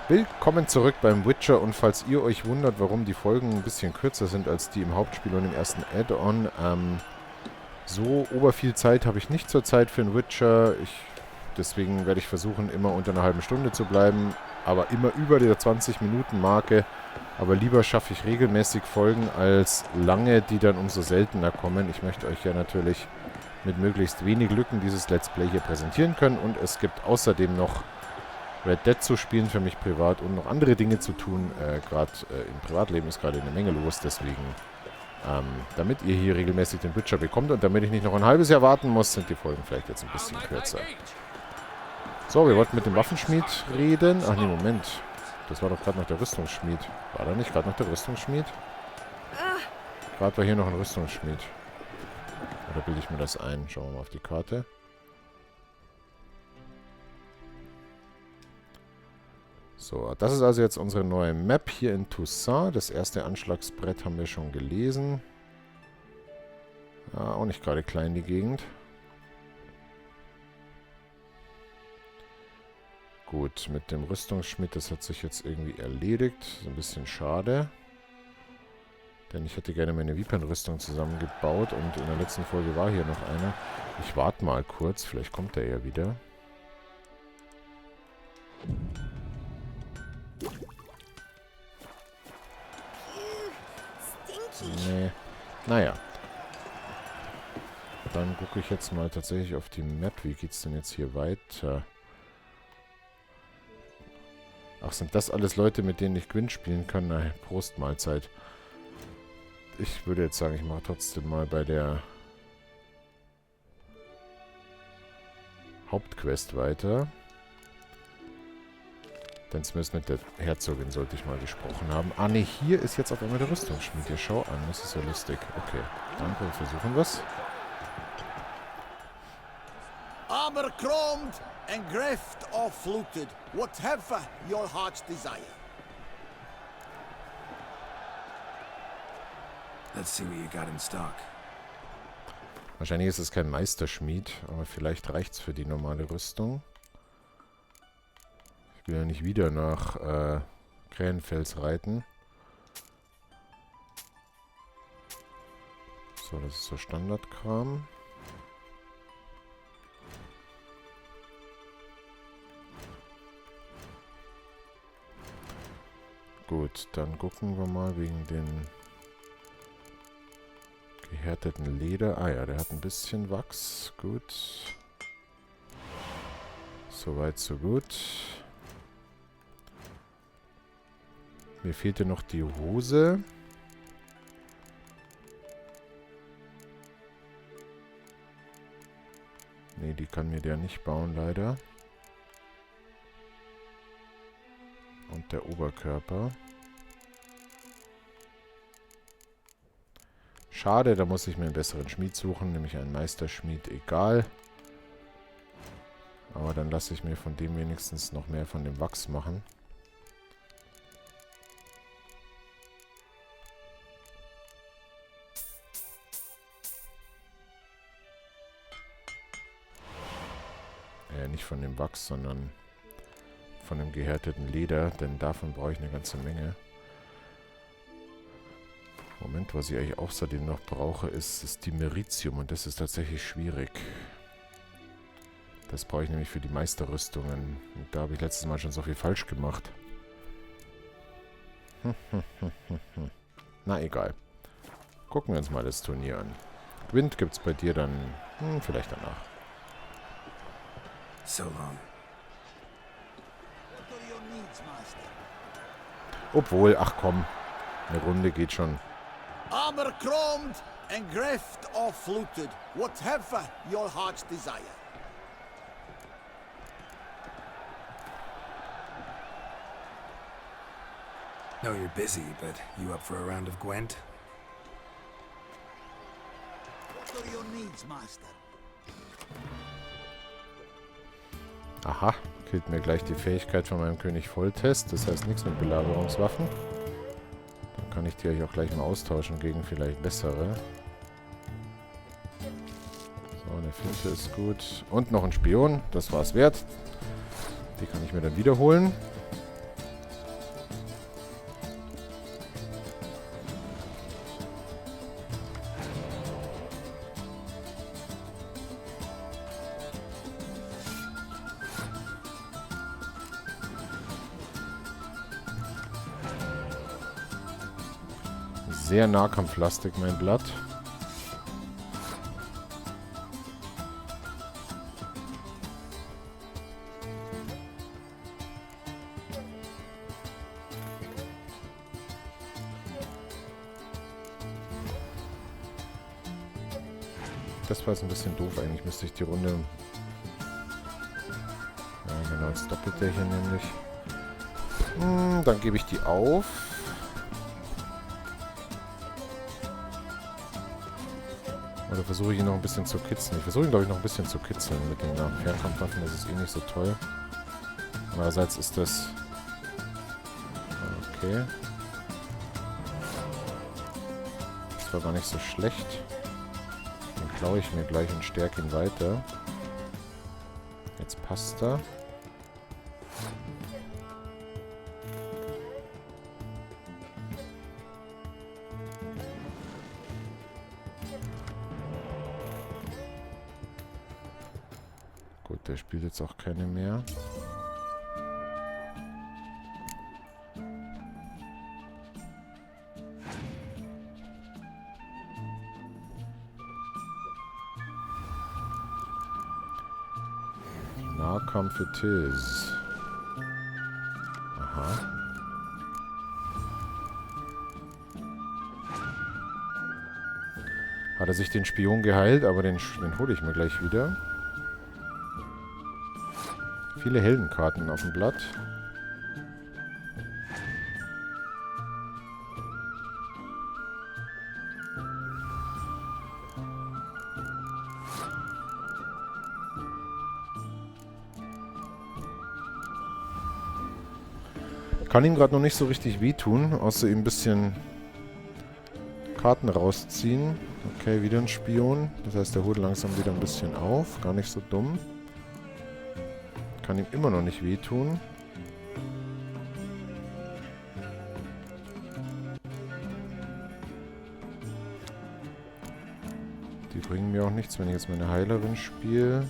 Willkommen zurück beim Witcher und falls ihr euch wundert, warum die Folgen ein bisschen kürzer sind als die im Hauptspiel und im ersten Add-on, so oberviel Zeit habe ich nicht zur Zeit für den Witcher. Deswegen werde ich versuchen, immer unter einer halben Stunde zu bleiben, aber immer über der 20-Minuten-Marke. Aber lieber schaffe ich regelmäßig Folgen als lange, die dann umso seltener kommen. Ich möchte euch ja natürlich mit möglichst wenig Lücken dieses Let's Play hier präsentieren können und es gibt außerdem noch Red Dead zu spielen für mich privat und noch andere Dinge zu tun. Gerade im Privatleben ist gerade eine Menge los, deswegen, damit ihr hier regelmäßig den Witcher bekommt und damit ich nicht noch ein halbes Jahr warten muss, sind die Folgen vielleicht jetzt ein bisschen kürzer. So, wir wollten mit dem Waffenschmied reden. Ach nee, Moment. Das war doch gerade noch der Rüstungsschmied. War da nicht gerade noch der Rüstungsschmied? Gerade war hier noch ein Rüstungsschmied. Oder bilde ich mir das ein? Schauen wir mal auf die Karte. So, das ist also jetzt unsere neue Map hier in Toussaint. Das erste Anschlagsbrett haben wir schon gelesen. Ja, auch nicht gerade klein, die Gegend. Gut, mit dem Rüstungsschmied, das hat sich jetzt irgendwie erledigt. So ein bisschen schade. Denn ich hätte gerne meine Vipern-Rüstung zusammengebaut und in der letzten Folge war hier noch einer. Ich warte mal kurz, vielleicht kommt er ja wieder. Nee. Naja. Dann gucke ich jetzt mal tatsächlich auf die Map. Wie geht's denn jetzt hier weiter? Ach, sind das alles Leute, mit denen ich Gwent spielen kann? Na, Prost, Mahlzeit. Ich würde jetzt sagen, ich mache trotzdem mal bei der Hauptquest weiter. Denn zumindest mit der Herzogin sollte ich mal gesprochen haben. Ah ne, hier ist jetzt auf einmal der Rüstungsschmied. Ja, schau an, das ist ja lustig. Okay, danke, wir versuchen was. Armor chromed and greft or fluted, whatever your heart's desire. Let's see what you got in stock. Wahrscheinlich ist es kein Meisterschmied, aber vielleicht reicht's für die normale Rüstung. Ich will ja nicht wieder nach Krähenfels reiten. So, das ist so Standardkram. Gut, dann gucken wir mal wegen den gehärteten Leder. Ah ja, der hat ein bisschen Wachs. Gut. Soweit, so gut. Mir fehlte noch die Hose. Nee, die kann mir der nicht bauen, leider. Und der Oberkörper. Schade, da muss ich mir einen besseren Schmied suchen, nämlich einen Meisterschmied, egal. Aber dann lasse ich mir von dem wenigstens noch mehr von dem Wachs machen. Nicht von dem Wachs, sondern von dem gehärteten Leder, denn davon brauche ich eine ganze Menge. Moment, was ich eigentlich außerdem noch brauche, ist das Dimeritium und das ist tatsächlich schwierig. Das brauche ich nämlich für die Meisterrüstungen. Und da habe ich letztes Mal schon so viel falsch gemacht. Na egal. Gucken wir uns mal das Turnier an. Gwent gibt es bei dir dann vielleicht danach. So long. Obwohl, ach komm, eine Runde geht schon. Armor chromed and greft or fluted, whatever your heart's desire. Know you're busy, but you up for a round of Gwent? What are your needs, master? Aha, killt mir gleich die Fähigkeit von meinem König Volltest. Das heißt nichts mit Belagerungswaffen. Dann kann ich die euch auch gleich mal austauschen gegen vielleicht bessere. So, eine Finte ist gut. Und noch ein Spion, das war es wert. Die kann ich mir dann wiederholen. Sehr nahkampflastig, mein Blatt. Das war jetzt ein bisschen doof. Eigentlich müsste ich die Runde... Ja, genau, jetzt doppelt der hier nämlich. Dann gebe ich die auf. Oder versuche ich ihn noch ein bisschen zu kitzeln. Ich versuche ihn, glaube ich, noch ein bisschen zu kitzeln mit den Fernkampfwaffen. Das ist eh nicht so toll. Andererseits ist das... Okay. Das war gar nicht so schlecht. Dann klaue ich mir gleich und stärke ihn weiter. Jetzt passt er. Gut, der spielt jetzt auch keine mehr. Nahkampf für Tiz. Aha. Hat er sich den Spion geheilt, aber den hole ich mir gleich wieder. Viele Heldenkarten auf dem Blatt. Kann ihm gerade noch nicht so richtig wehtun, außer ihm ein bisschen Karten rausziehen. Okay, wieder ein Spion. Das heißt, er holt langsam wieder ein bisschen auf. Gar nicht so dumm. Kann ihm immer noch nicht wehtun. Die bringen mir auch nichts, wenn ich jetzt meine Heilerin spiele.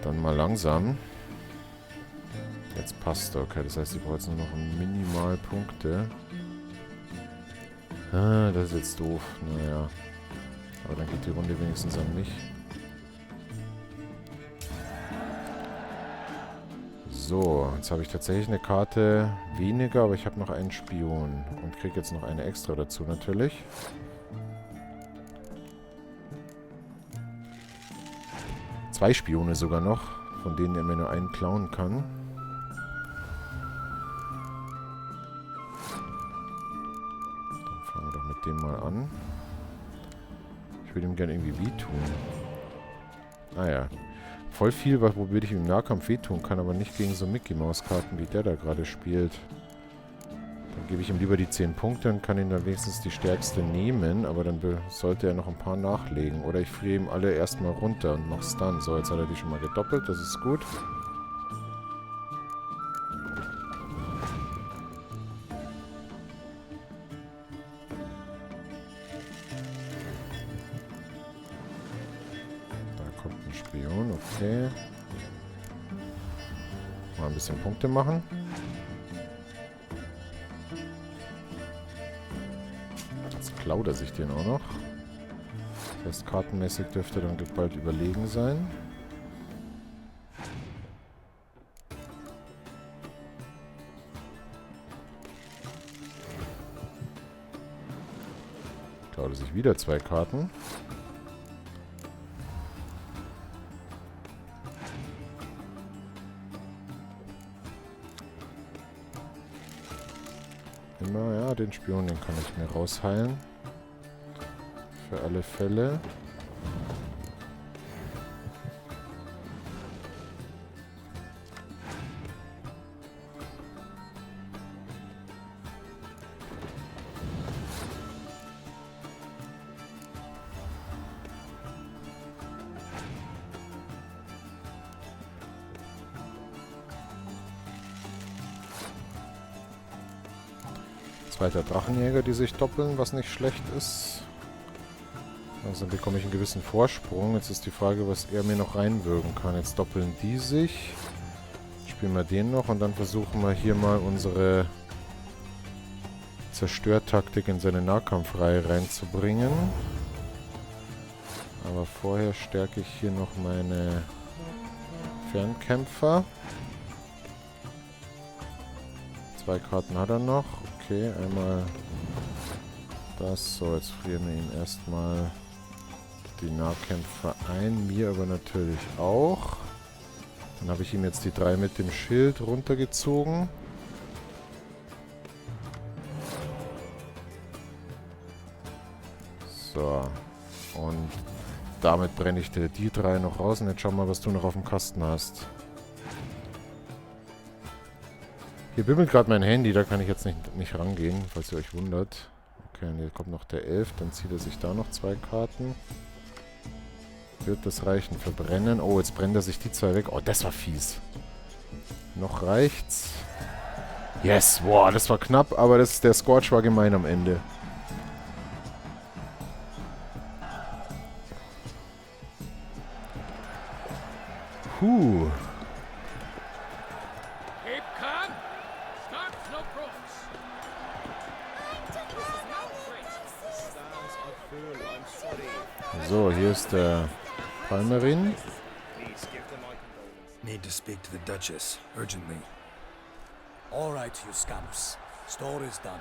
Dann mal langsam. Jetzt passt er. Okay, das heißt, ich brauche jetzt nur noch minimal Punkte. Ah, das ist jetzt doof. Naja. Aber dann geht die Runde wenigstens an mich. So, jetzt habe ich tatsächlich eine Karte weniger, aber ich habe noch einen Spion. Und kriege jetzt noch eine extra dazu natürlich. Zwei Spione sogar noch, von denen er mir nur einen klauen kann. Dann fangen wir doch mit dem mal an. Ich würde ihm gerne irgendwie wehtun. Naja. Voll viel, womit ich ihm im Nahkampf wehtun kann, aber nicht gegen so Mickey-Maus-Karten, wie der da gerade spielt. Dann gebe ich ihm lieber die 10 Punkte und kann ihn dann wenigstens die stärkste nehmen, aber dann sollte er noch ein paar nachlegen. Oder ich friere ihm alle erstmal runter und mache Stun. So, jetzt hat er die schon mal gedoppelt, das ist gut. Spion, okay. Mal ein bisschen Punkte machen. Jetzt klaut er sich den auch noch. Das heißt, kartenmäßig dürfte er dann bald überlegen sein. Klaut er sich wieder 2 Karten. Ja, den Spion, den kann ich mir rausheilen. Für alle Fälle. Zweiter Drachenjäger, die sich doppeln, was nicht schlecht ist. Also bekomme ich einen gewissen Vorsprung. Jetzt ist die Frage, was er mir noch reinwirken kann. Jetzt doppeln die sich. spielen wir den noch und dann versuchen wir hier mal unsere Zerstörtaktik in seine Nahkampfreihe reinzubringen. Aber vorher stärke ich hier noch meine Fernkämpfer. 2 Karten hat er noch. Okay, einmal das. So, jetzt frieren wir ihm erstmal die Nahkämpfer ein. Mir aber natürlich auch. Dann habe ich ihm jetzt die 3 mit dem Schild runtergezogen. So. Und damit brenne ich dir die 3 noch raus. Und jetzt schau mal, was du noch auf dem Kasten hast. Hier bimmelt gerade mein Handy. Da kann ich jetzt nicht rangehen, falls ihr euch wundert. Okay, und hier kommt noch der 11. Dann zieht er sich da noch 2 Karten. Wird das reichen? Verbrennen. Oh, jetzt brennt er sich die 2 weg. Oh, das war fies. Noch reicht's. Yes, boah, das war knapp, aber der Scorch war gemein am Ende. Puh. So, hier ist der Palmerin. Need to speak to the Duchess, urgently. All right, you scamps. Story's done.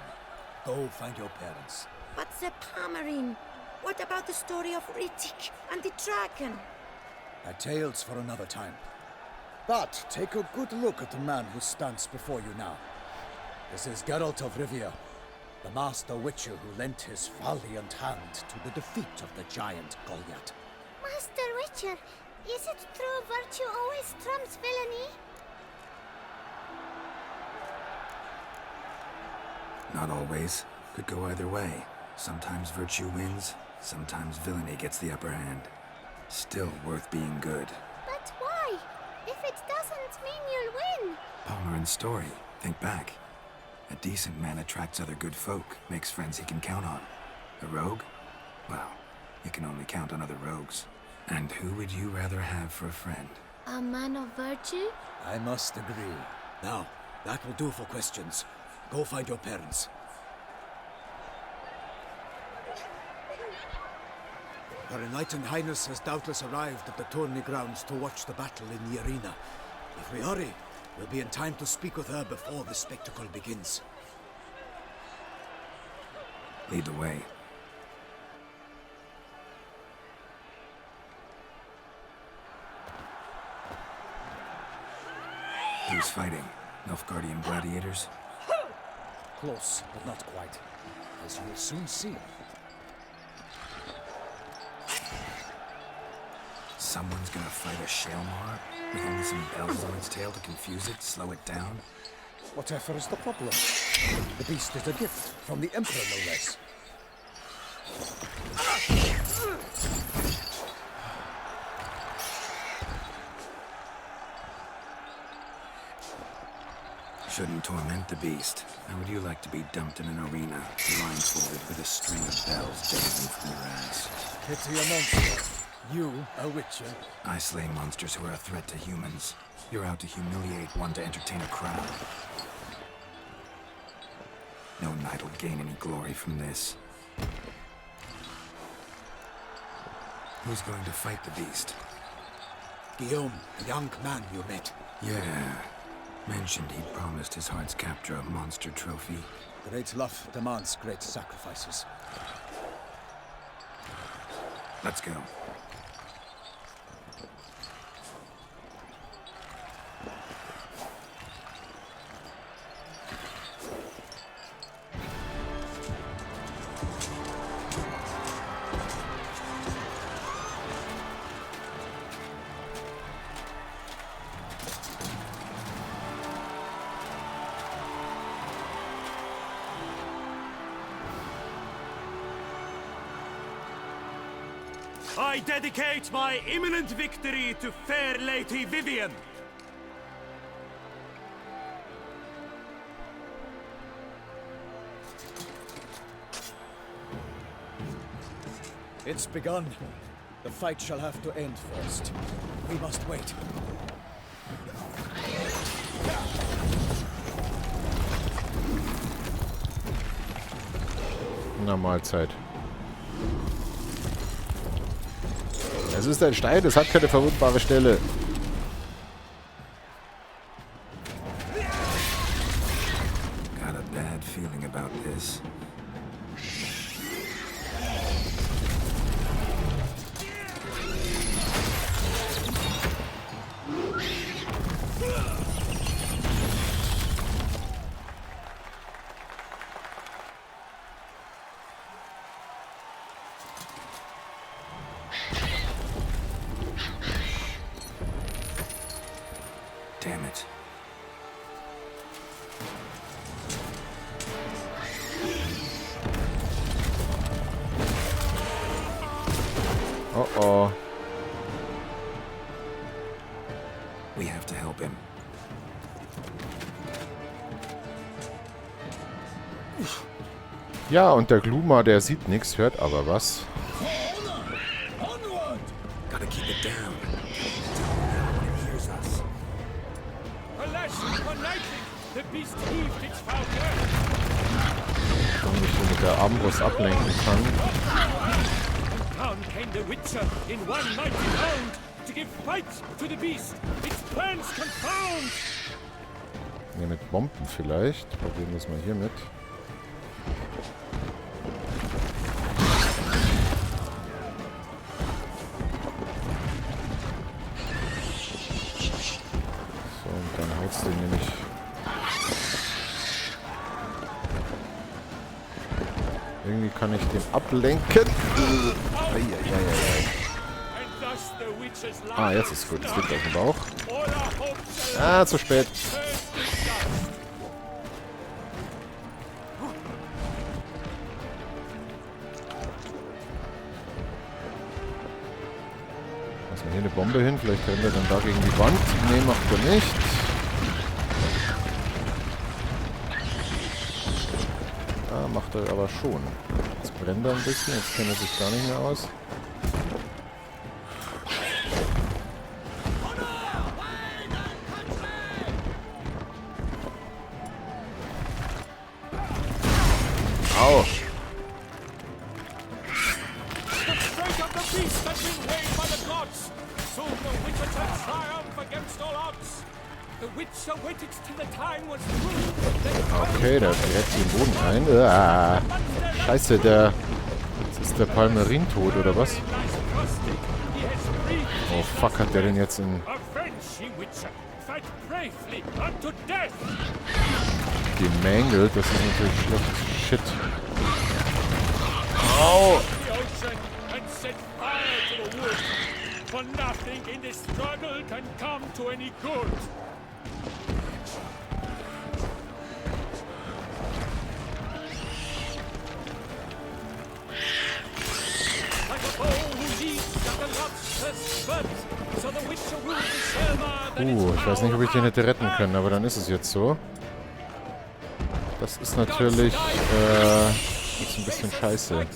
Go find your parents. But the Palmerin, what about the story of Rittik and the dragon? A tale's for another time. But take a good look at the man who stands before you now. This is Geralt of Rivia, the master witcher who lent his valiant hand to the defeat of the giant Goliath. Master Witcher, is it true virtue always trumps villainy? Not always. Could go either way. Sometimes virtue wins, sometimes villainy gets the upper hand. Still worth being good. But why? If it doesn't mean you'll win. Palmerin's story. Think back. A decent man attracts other good folk, makes friends he can count on. A rogue? Well, you can only count on other rogues. And who would you rather have for a friend? A man of virtue? I must agree. Now, that will do for questions. Go find your parents. Her Enlightened Highness has doubtless arrived at the tourney grounds to watch the battle in the arena. If we hurry, we'll be in time to speak with her before the spectacle begins. Lead the way. Who's fighting? Nilfgaardian gladiators? Close, but not quite. As you will soon see. Someone's gonna fight a Shalmar with only some bells on its tail to confuse it, slow it down? Whatever is the problem? The beast is a gift from the Emperor, no less. Shouldn't torment the beast. How would you like to be dumped in an arena, blindfolded with a string of bells dangling from your ass? Pity a monster. You, a witcher. I slay monsters who are a threat to humans. You're out to humiliate one to entertain a crowd. No knight will gain any glory from this. Who's going to fight the beast? Guillaume, the young man you met. Yeah. Mentioned he'd promised his heart's captor a monster trophy. Great love demands great sacrifices. Let's go. I dedicate my imminent victory to fair Lady Vivian. It's begun. The fight shall have to end first. We must wait. Na, Mahlzeit. Es ist ein Stein, es hat keine verwundbare Stelle. Got a bad feeling about this. Damn it. Oh oh. We have to help him. Ja, und der Gluma, der sieht nichts, hört aber was. Gotta keep it down. No one hears us. Alas, unlikely! The beast heaved its foul curse! Und ich mit der Armbrust ablenken kann. Down came the Witcher in one mighty bound to give fight to the beast. Its plans confound! Ne, mit Bomben vielleicht. Probieren wir es mal hier mit. So, und dann haut's den nämlich. Irgendwie kann ich den ablenken. Eieieiei. Ah, jetzt ist gut. Es liegt auf dem Bauch. Ah, zu spät. Lassen wir hier eine Bombe hin. Vielleicht rennt er dann da gegen die Wand. Nee, macht er nicht. Ah, macht er aber schon. Jetzt brennt er ein bisschen. Jetzt kennt er sich gar nicht mehr aus. Au! Okay, der gräbt den Boden ein. Ah, Scheiße, der... Jetzt ist der Palmerin tot, oder was? Oh fuck, hat der denn jetzt in... Gemangelt? Das ist natürlich schlecht. Shit. Au! For nothing in this struggle can come to any good. Like a bow who leads at the lobster's foot, so the Witcher will be silver than its Ich weiß nicht, ob ich den hätte retten können, aber dann ist es jetzt so. Das ist natürlich jetzt ein bisschen scheiße.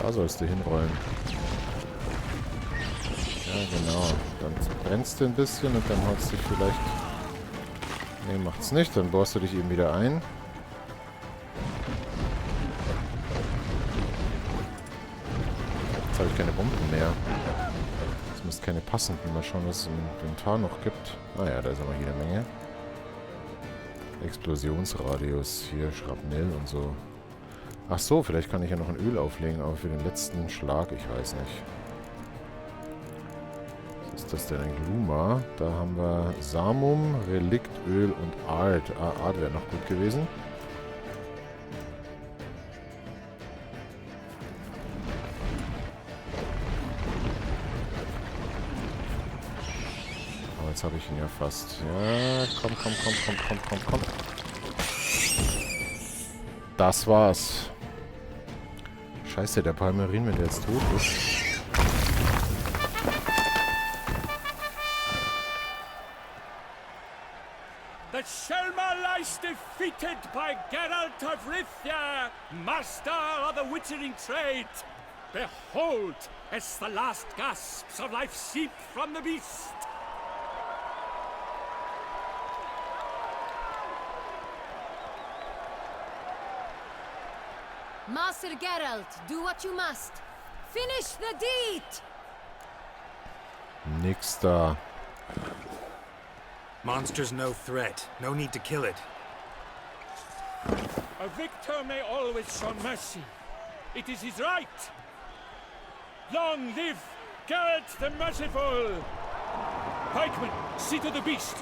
Da sollst du hinrollen. Ja, genau. Dann brennst du ein bisschen und dann haust du dich vielleicht... Ne, macht's nicht. Dann bohrst du dich eben wieder ein. Jetzt habe ich keine Bomben mehr. Jetzt müsste keine passenden. Mal schauen, was es im Inventar noch gibt. Naja, da ist aber jede Menge. Explosionsradius. Hier, Schrapnell und so. Ach so, vielleicht kann ich ja noch ein Öl auflegen, aber für den letzten Schlag, ich weiß nicht. Was ist das denn? Ein Gluma. Da haben wir Samum, Relikt, Öl und Art. Ah, Art wäre noch gut gewesen. Aber jetzt habe ich ihn ja fast. Ja, komm. Das war's. Scheiße, der Palmerin, wenn der jetzt tot ist. The Shelma lies defeated by Geralt of Rivia, master of the witchering trade. Behold, as the last gasps of life seep from the beast. Master Geralt, do what you must. Finish the deed! Nix da. Monster's no threat. No need to kill it. A victor may always show mercy. It is his right. Long live Geralt the Merciful! Pikeman, see to the beast.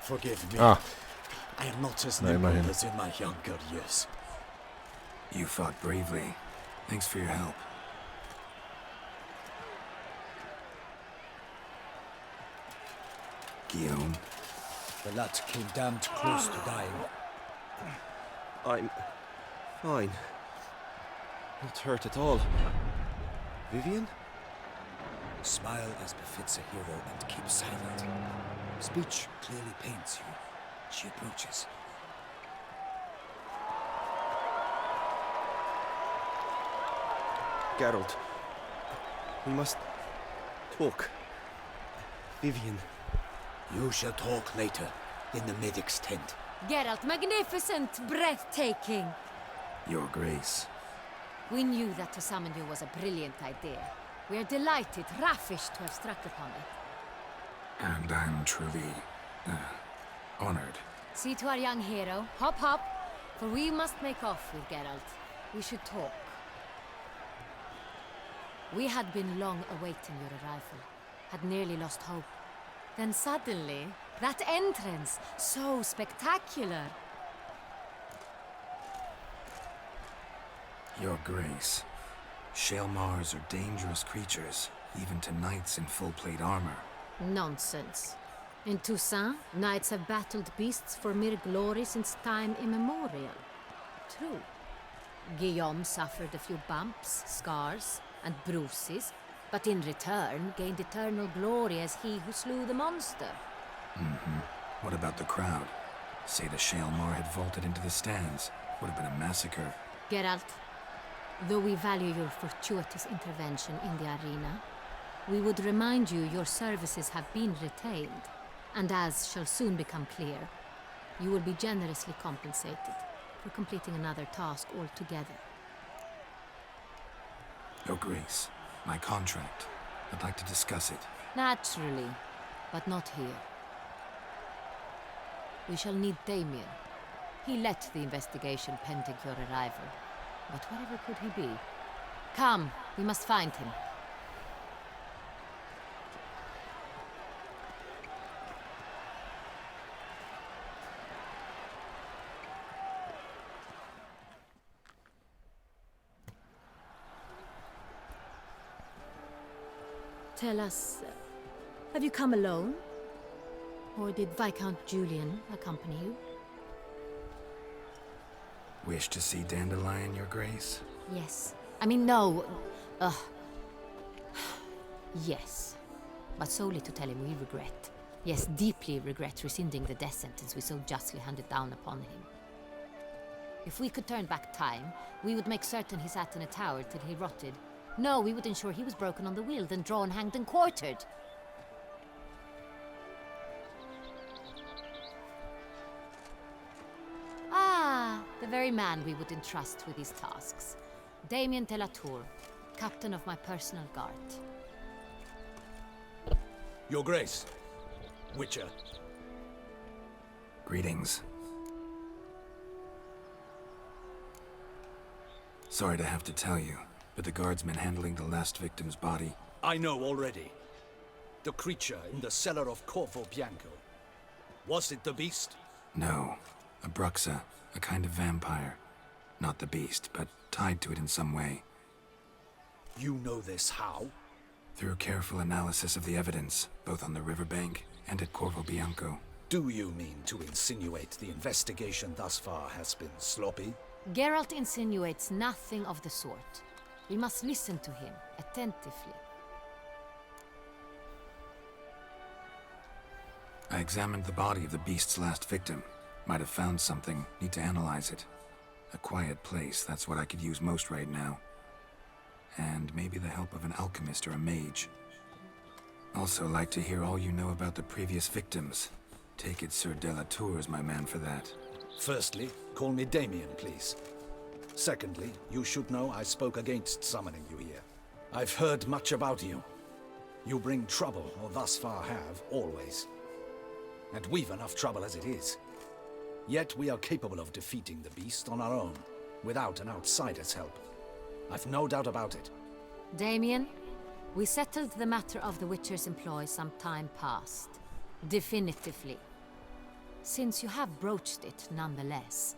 Forgive me. Ah, I am not as Na, nimble immerhin. as in my younger years. You fought bravely. Thanks for your help. Guillaume, The lad came damned close to dying. I'm fine. Not hurt at all. Vivian? Smile as befits a hero and keep silent. Speech clearly pains you. She approaches. Geralt. We must talk. Vivian. You shall talk later, in the medic's tent. Geralt, magnificent, breathtaking. Your Grace. We knew that to summon you was a brilliant idea. We are delighted, ravished to have struck upon it. And I'm truly honored. See to our young hero. Hop, hop. For we must make off with Geralt. We should talk. We had been long awaiting your arrival. Had nearly lost hope. Then suddenly, that entrance, so spectacular. Your Grace. Shaelmars are dangerous creatures, even to knights in full plate armor. Nonsense. In Toussaint, knights have battled beasts for mere glory since time immemorial. True. Guillaume suffered a few bumps, scars, and bruises, but in return gained eternal glory as he who slew the monster. What about the crowd? Say the Shaelmar had vaulted into the stands. Would have been a massacre. Geralt, though we value your fortuitous intervention in the arena, we would remind you your services have been retained, and as shall soon become clear, you will be generously compensated for completing another task altogether. Your Grace, my contract. I'd like to discuss it. Naturally, but not here. We shall need Damien. He led the investigation pending your arrival. But whatever could he be? Come, we must find him. Tell us, have you come alone? Or did Viscount Julian accompany you? Wish to see Dandelion, Your Grace? Yes. I mean, no. Yes. But solely to tell him we regret. Yes, deeply regret rescinding the death sentence we so justly handed down upon him. If we could turn back time, we would make certain he sat in a tower till he rotted. No, we would ensure he was broken on the wheel, then drawn, hanged, and quartered. Ah, the very man we would entrust with these tasks. Damien de la Tour, captain of my personal guard. Your Grace. Witcher. Greetings. Sorry to have to tell you, but the guardsmen handling the last victim's body... I know already. The creature in the cellar of Corvo Bianco. Was it the beast? No. A Bruxa, a kind of vampire. Not the beast, but tied to it in some way. You know this how? Through careful analysis of the evidence, both on the riverbank and at Corvo Bianco. Do you mean to insinuate the investigation thus far has been sloppy? Geralt insinuates nothing of the sort. We must listen to him attentively. I examined the body of the beast's last victim. Might have found something, need to analyze it. A quiet place, that's what I could use most right now. And maybe the help of an alchemist or a mage. Also like to hear all you know about the previous victims. Take it Sir Delatour is my man for that. Firstly, call me Damien, please. Secondly, you should know I spoke against summoning you here. I've heard much about you. You bring trouble, or thus far have, always. And we've enough trouble as it is. Yet we are capable of defeating the beast on our own, without an outsider's help. I've no doubt about it. Damien, we settled the matter of the Witcher's employ some time past. Definitively. Since you have broached it nonetheless,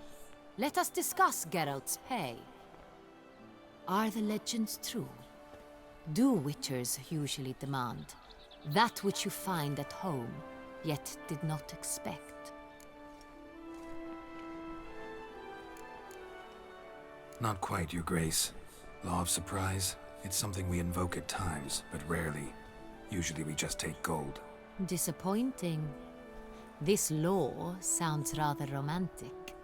let us discuss Geralt's pay. Are the legends true? Do Witchers usually demand that which you find at home, yet did not expect? Not quite, Your Grace. Law of surprise, it's something we invoke at times, but rarely. Usually we just take gold. Disappointing. This law sounds rather romantic.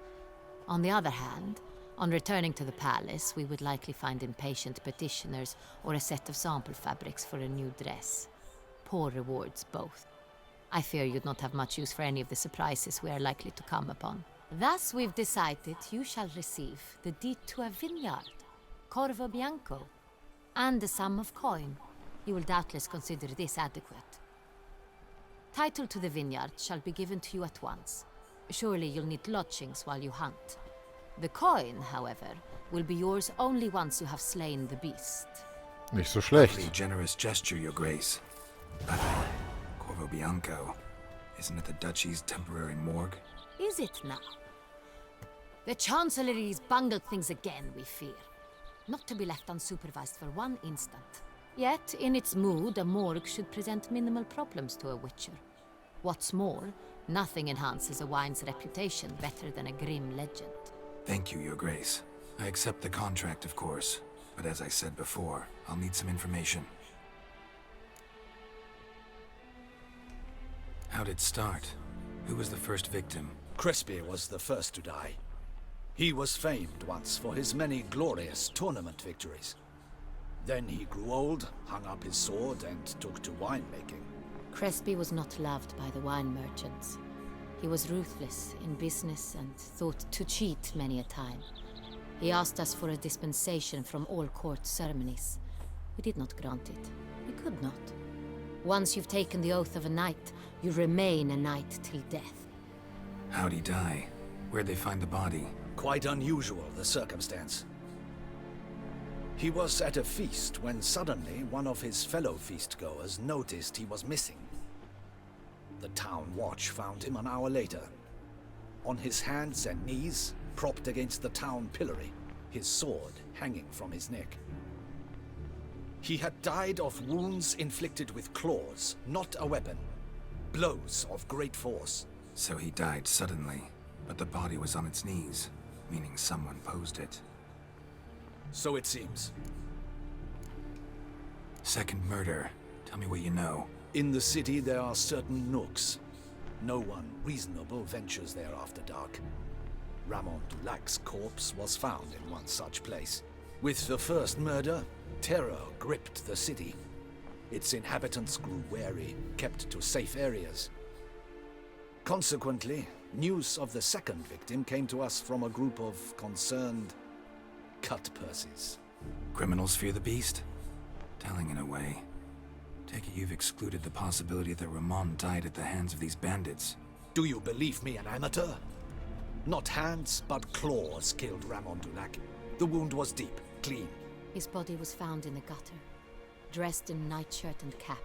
On the other hand, on returning to the palace, we would likely find impatient petitioners or a set of sample fabrics for a new dress. Poor rewards, both. I fear you'd not have much use for any of the surprises we are likely to come upon. Thus, we've decided you shall receive the deed to a vineyard, Corvo Bianco, and a sum of coin. You will doubtless consider this adequate. Title to the vineyard shall be given to you at once. Surely you'll need lodgings while you hunt. The coin, however, will be yours only once you have slain the beast. Nicht so schlecht. Lovely, generous gesture, Your Grace. But Corvo Bianco, isn't it the Duchy's temporary morgue? Is it now? The Chancellery's bungled things again, we fear. Not to be left unsupervised for one instant. Yet, in its mood, a morgue should present minimal problems to a Witcher. What's more, nothing enhances a wine's reputation better than a grim legend. Thank you, Your Grace. I accept the contract, of course. But as I said before, I'll need some information. How'd it start? Who was the first victim? Crespi was the first to die. He was famed once for his many glorious tournament victories. Then he grew old, hung up his sword, and took to winemaking. Crespi was not loved by the wine merchants. He was ruthless in business and thought to cheat many a time. He asked us for a dispensation from all court ceremonies. We did not grant it. We could not. Once you've taken the oath of a knight, you remain a knight till death. How'd he die? Where'd they find the body? Quite unusual, the circumstance. He was at a feast when suddenly one of his fellow feastgoers noticed he was missing. The town watch found him an hour later. On his hands and knees, propped against the town pillory, his sword hanging from his neck. He had died of wounds inflicted with claws, not a weapon. Blows of great force. So he died suddenly, but the body was on its knees, meaning someone posed it. So it seems. Second murder. Tell me what you know. In the city there are certain nooks. No one reasonable ventures there after dark. Ramon Dulac's corpse was found in one such place. With the first murder, terror gripped the city. Its inhabitants grew wary, kept to safe areas. Consequently, news of the second victim came to us from a group of concerned cut-purses. Criminals fear the beast? Telling in a way. Take it you've excluded the possibility that Ramon died at the hands of these bandits. Do you believe me an amateur? Not hands, but claws killed Ramon Dulac. The wound was deep, clean. His body was found in the gutter, dressed in nightshirt and cap,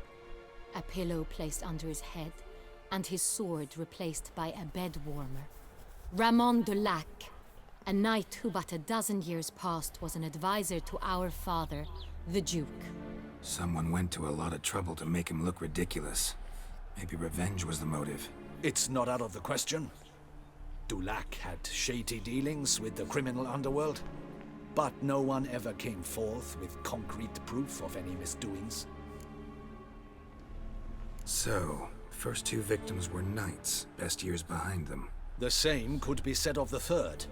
a pillow placed under his head, and his sword replaced by a bed warmer. Ramon Dulac, a knight who but a dozen years past was an advisor to our father, the Duke. Someone went to a lot of trouble to make him look ridiculous. Maybe revenge was the motive. It's not out of the question. Dulac had shady dealings with the criminal underworld, but no one ever came forth with concrete proof of any misdoings. So, first two victims were knights, best years behind them. The same could be said of the third.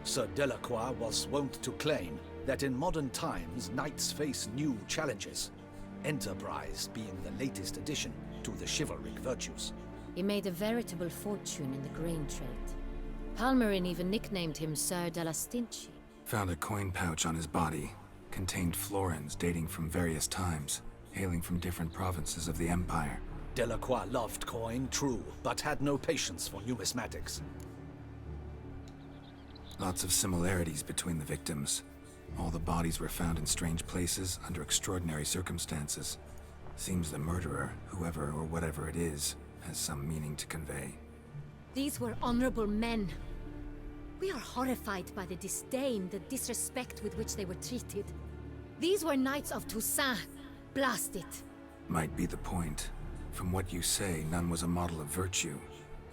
Sir Delacroix was wont to claim that in modern times knights face new challenges, enterprise being the latest addition to the chivalric virtues. He made a veritable fortune in the grain trade. Palmerin even nicknamed him Sir de la Stinchi. Found a coin pouch on his body. Contained florins dating from various times, hailing from different provinces of the Empire. Delacroix loved coin, true, but had no patience for numismatics. Lots of similarities between the victims. All the bodies were found in strange places under extraordinary circumstances. Seems the murderer, whoever or whatever it is, has some meaning to convey. These were honorable men. We are horrified by the disdain, the disrespect with which they were treated. These were knights of Toussaint. Blast it. Might be the point. From what you say, none was a model of virtue.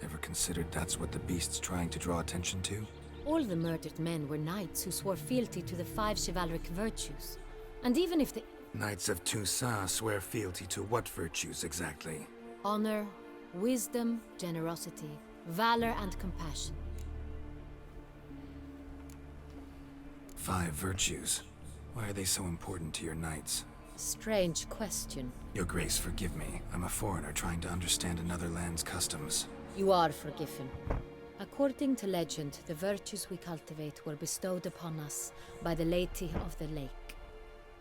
Ever considered that's what the beast's trying to draw attention to? All the murdered men were knights who swore fealty to the 5 chivalric virtues. And even if the Knights of Toussaint swear fealty to what virtues exactly? honor, wisdom, generosity, valor, and compassion. 5 virtues. Why are they so important to your knights? Strange question. Your Grace, forgive me. I'm a foreigner trying to understand another land's customs. You are forgiven. According to legend, the virtues we cultivate were bestowed upon us by the Lady of the Lake.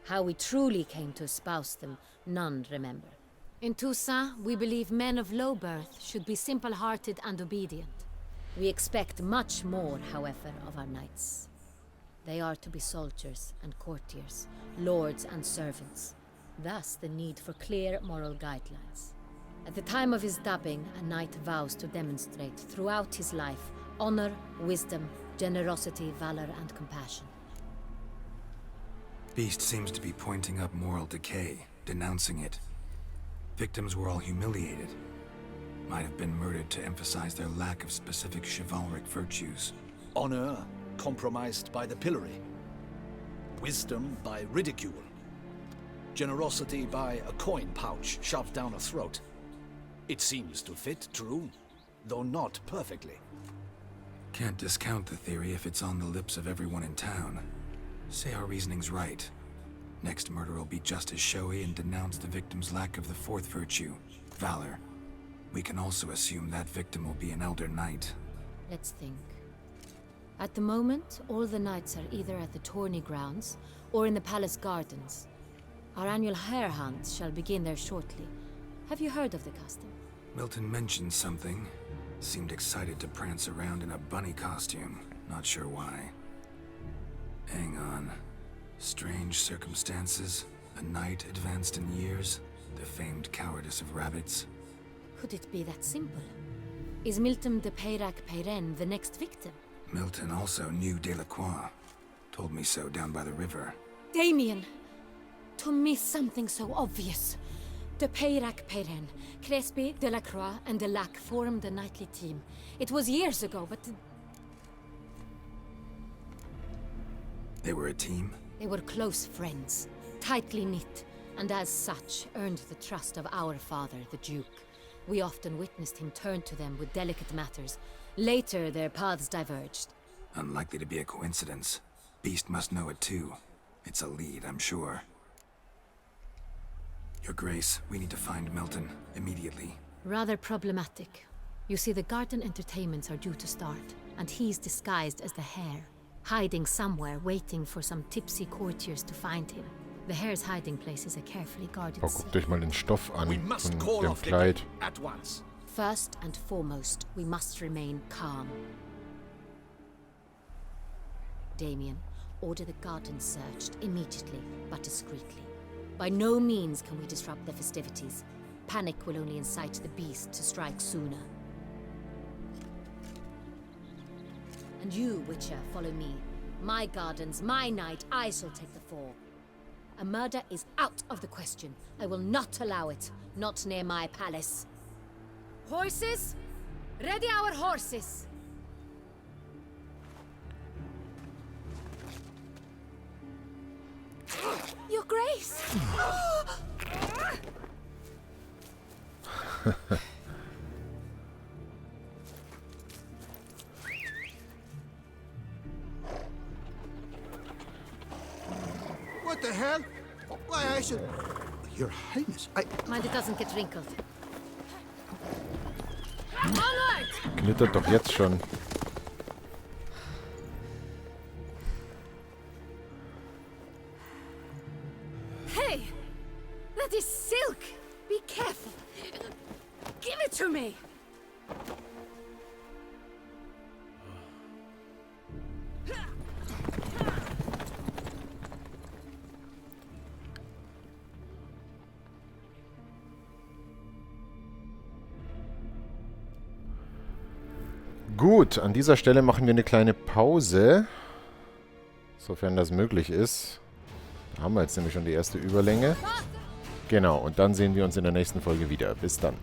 How we truly came to espouse them, none remember. In Toussaint, we believe men of low birth should be simple-hearted and obedient. We expect much more, however, of our knights. They are to be soldiers and courtiers, lords and servants. Thus, the need for clear moral guidelines. At the time of his dubbing, a knight vows to demonstrate throughout his life honor, wisdom, generosity, valor, and compassion. Beast seems to be pointing up moral decay, denouncing it. Victims were all humiliated. Might have been murdered to emphasize their lack of specific chivalric virtues. Honor compromised by the pillory. Wisdom by ridicule. Generosity by a coin pouch shoved down a throat. It seems to fit, true, though not perfectly. Can't discount the theory if it's on the lips of everyone in town. Say our reasoning's right. Next murder will be just as showy and denounce the victim's lack of the 4th virtue, valor. We can also assume that victim will be an elder knight. Let's think. At the moment, all the knights are either at the tourney grounds or in the palace gardens. Our annual hare hunt shall begin there shortly. Have you heard of the custom? Milton mentioned something. Seemed excited to prance around in a bunny costume. Not sure why. Hang on. Strange circumstances. A knight advanced in years. The famed cowardice of rabbits. Could it be that simple? Is Milton de Peyrac-Peyren the next victim? Milton also knew Delacroix. Told me so down by the river. Damien! To miss something so obvious. De Peyrac-Peyren, Crespi, Delacroix, and Delac formed a knightly team. It was years ago, but They were a team? they were close friends, tightly knit, and as such earned the trust of our father, the Duke. We often witnessed him turn to them with delicate matters. Later, their paths diverged. Unlikely to be a coincidence. Beast must know it too. It's a lead, I'm sure. Your Grace, we need to find Milton, immediately. Rather problematic. You see, the garden entertainments are due to start, and he's disguised as the hare, hiding somewhere, waiting for some tipsy courtiers to find him. The hare's hiding place is a carefully guarded Oh, guckt euch mal den Stoff an We must von call dem off the Kleid. game at once. First and foremost, we must remain calm. Damien, order the garden searched immediately, but discreetly. By no means can we disrupt the festivities. Panic will only incite the beast to strike sooner. And you, Witcher, follow me. My gardens, my night, I shall take the fall. A murder is out of the question. I will not allow it. Not near my palace. Horses? Ready our horses! Your Grace! What the hell? Why, I should... Your Highness, Mind it doesn't get wrinkled. Onward! Knittert doch jetzt schon. Hey! That is silk! Be careful! Give it to me! Gut, an dieser Stelle machen wir eine kleine Pause. Sofern das möglich ist. Da haben wir jetzt nämlich schon die erste Überlänge. Genau, und dann sehen wir uns in der nächsten Folge wieder. Bis dann.